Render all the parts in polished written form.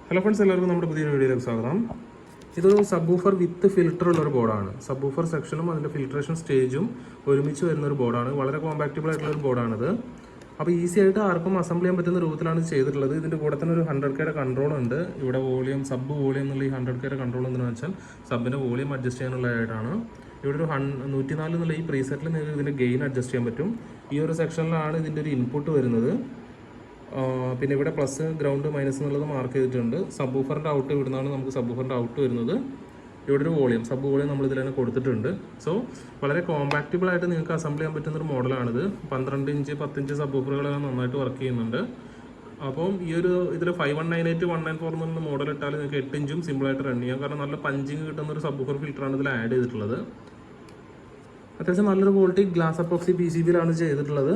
Hello friends, എല്ലാവർക്കും നമ്മുടെ പുതിയൊരു വീഡിയോയിലേക്ക് സ്വാഗതം. ഇതൊരു സബ് വൂഫർ വിത്ത് ഫിൽറ്റർ ഉള്ളൊരു ബോർഡാണ്. സബ് വൂഫർ സെക്ഷനും അതിൻ്റെ ഫിൽട്രേഷൻ സ്റ്റേജും ഒരുമിച്ച് വരുന്നൊരു ബോർഡാണ്. വളരെ കോമ്പാക്റ്റബിൾ ആയിട്ടുള്ളൊരു ബോർഡാണിത്. അപ്പോൾ ഈസി ആയിട്ട് ആർക്കും അസംബിൾ ചെയ്യാൻ പറ്റുന്ന രൂപത്തിലാണ് ചെയ്തിട്ടുള്ളത്. ഇതിൻ്റെ കൂടെ തന്നെ ഒരു 100K കൺട്രോൾ ഉണ്ട്. ഇവിടെ വോളിയം, സബ് വോളിയം എന്നുള്ള ഈ 100K കൺട്രോൾ എന്തെന്ന് വെച്ചാൽ സബിൻ്റെ വോളിയം അഡ്ജസ്റ്റ് ചെയ്യാനുള്ളതായിട്ടാണ്. ഇവിടെ ഒരു 104 എന്നുള്ള ഈ പ്രീസെറ്റിൽ നിങ്ങൾക്ക് ഇതിൻ്റെ ഗെയിൻ അഡ്ജസ്റ്റ് ചെയ്യാൻ പറ്റും. ഈ ഒരു സെക്ഷനിലാണ് ഇതിൻ്റെ ഒരു ഇൻപുട്ട് വരുന്നത്. പിന്നെ ഇവിടെ പ്ലസ്, ഗ്രൗണ്ട്, മൈനസ് എന്നുള്ളത് മാർക്ക് ചെയ്തിട്ടുണ്ട്. സബ് വൂഫറിൻ്റെ ഔട്ട് ഇവിടുന്നാണ് നമുക്ക് സബ് വൂഫറിൻ്റെ ഔട്ട് വരുന്നത്. ഇവിടെ ഒരു വോളിയം, സബ് വോളിയം നമ്മൾ ഇതിൽ തന്നെ കൊടുത്തിട്ടുണ്ട്. സോ വളരെ കോമ്പാക്റ്റബിൾ ആയിട്ട് നിങ്ങൾക്ക് അസംബിൾ ചെയ്യാൻ പറ്റുന്നൊരു മോഡലാണിത്. 12 ഇഞ്ച് 10 ഇഞ്ച് സബ് വൂഫറുകളെല്ലാം നന്നായിട്ട് വർക്ക് ചെയ്യുന്നുണ്ട്. അപ്പം ഈ ഒരു ഇതിൽ 5198 194 എന്നുള്ള മോഡൽ ഇട്ടാൽ നിങ്ങൾക്ക് 8 ഇഞ്ചും സിമ്പിളായിട്ട് റൺ ചെയ്യാം. കാരണം നല്ല പഞ്ചിങ് കിട്ടുന്ന ഒരു സബ് വൂഫർ ഫിൽറ്ററാണ് ഇതിൽ ആഡ് ചെയ്തിട്ടുള്ളത്. അത്യാവശ്യം നല്ലൊരു ക്വാളിറ്റി ഗ്ലാസ് അപ്പോക്സി PCBയിലാണ് ചെയ്തിട്ടുള്ളത്.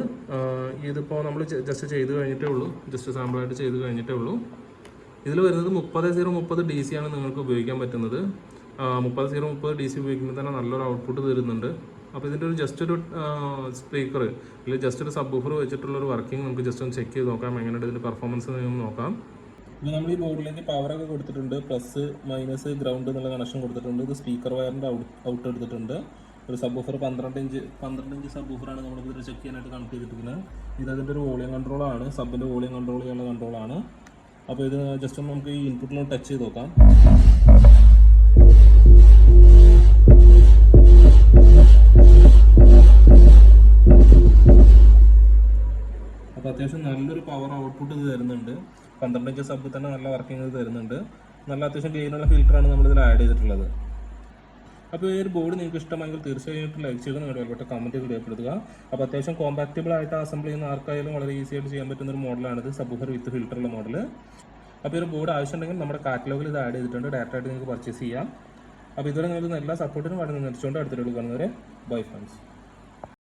ഇതിപ്പോൾ നമ്മൾ ജസ്റ്റ് ചെയ്ത് കഴിഞ്ഞിട്ടേ ഉള്ളൂ, ജസ്റ്റ് സാമ്പിളായിട്ട് ചെയ്ത് കഴിഞ്ഞിട്ടേ ഉള്ളൂ. ഇതിൽ വരുന്നത് 30-030 DC ആണ് നിങ്ങൾക്ക് ഉപയോഗിക്കാൻ പറ്റുന്നത്. 30-030 DC ഉപയോഗിക്കുമ്പോൾ തന്നെ നല്ലൊരു ഔട്ട്പുട്ട് തരുന്നുണ്ട്. അപ്പോൾ ഇതിൻ്റെ ഒരു ജസ്റ്റ് ഒരു സ്പീക്കർ അല്ലെങ്കിൽ ജസ്റ്റ് ഒരു സബ് വൂഫർ വെച്ചിട്ടുള്ളൊരു വർക്കിംഗ് നമുക്ക് ജസ്റ്റ് ഒന്ന് ചെക്ക് ചെയ്ത് നോക്കാം. എങ്ങനെയുണ്ട് ഇതിൻ്റെ പെർഫോമൻസ് നോക്കാം. ഇപ്പോൾ നമ്മൾ ഈ ബോർഡിലേക്ക് പവറൊക്കെ കൊടുത്തിട്ടുണ്ട്. പ്ലസ്, മൈനസ്, ഗ്രൗണ്ട് എന്നുള്ള കണക്ഷൻ കൊടുത്തിട്ടുണ്ട്. ഇത് സ്പീക്കർ വയറിൻ്റെ ഔട്ട് എടുത്തിട്ടുണ്ട്. ഒരു സബ് വൂഫർ 12 ഇഞ്ച് സബ് വൂഫറാണ് നമ്മളിപ്പോൾ ഇതിൽ ചെക്ക് ചെയ്യാനായിട്ട് കണക്ട് ചെയ്തിരിക്കുന്നത്. ഇതിൻ്റെ ഒരു വോളിയം കൺട്രോളാണ്, സബിൻ്റെ വോളിയം കൺട്രോൾ ചെയ്യാനുള്ള കൺട്രോളാണ്. അപ്പോൾ ഇത് ജസ്റ്റ് ഒന്ന് നമുക്ക് ഈ ഇൻപുട്ടിനോട് ടച്ച് ചെയ്ത് നോക്കാം. അപ്പോൾ അത്യാവശ്യം നല്ലൊരു പവർ ഔട്ട്പുട്ട് ഇത് തരുന്നുണ്ട്. 12 ഇഞ്ച് സബ് തന്നെ നല്ല വർക്കിംഗ് ഇത് തരുന്നുണ്ട്. നല്ല അത്യാവശ്യം ഗെയിനുള്ള ഫിൽറ്ററാണ് നമ്മളിതിൽ ആഡ് ചെയ്തിട്ടുള്ളത്. അപ്പോൾ ഈ ഒരു ബോർഡ് നിങ്ങൾക്ക് ഇഷ്ടമെങ്കിൽ തീർച്ചയായിട്ടും ലൈക്ക് ചെയ്ത് നിങ്ങളുടെ വിലപ്പെട്ട കമൻറ്റ് രേഖപ്പെടുത്തുക. അപ്പോൾ അത്യാവശ്യം കോമ്പാക്റ്റബിൾ ആയിട്ട് അസംബിൾ ചെയ്യുന്ന ആർക്കായാലും വളരെ ഈസി ആയിട്ട് ചെയ്യാൻ പറ്റുന്ന ഒരു മോഡലാണിത്, സബ് വൂഫർ വിത്ത് ഫിൽറ്ററുള്ള മോഡൽ. അപ്പോൾ ഈ ഒരു ബോർഡ് ആവശ്യമുണ്ടെങ്കിൽ നമ്മുടെ കാറ്റലോഗിൽ ഇത് ആഡ് ചെയ്തിട്ടുണ്ട്. ഡയറക്റ്റ് ആയിട്ട് നിങ്ങൾക്ക് പർച്ചേസ് ചെയ്യാം. അപ്പോൾ ഇതുവരെ നിങ്ങൾക്ക് എല്ലാ സപ്പോർട്ടിനും വളരെ നിർച്ചുകൊണ്ട് അടുത്തിട്ട് കാണുന്നവരെ ബൈ ഫ്രണ്ട്സ്.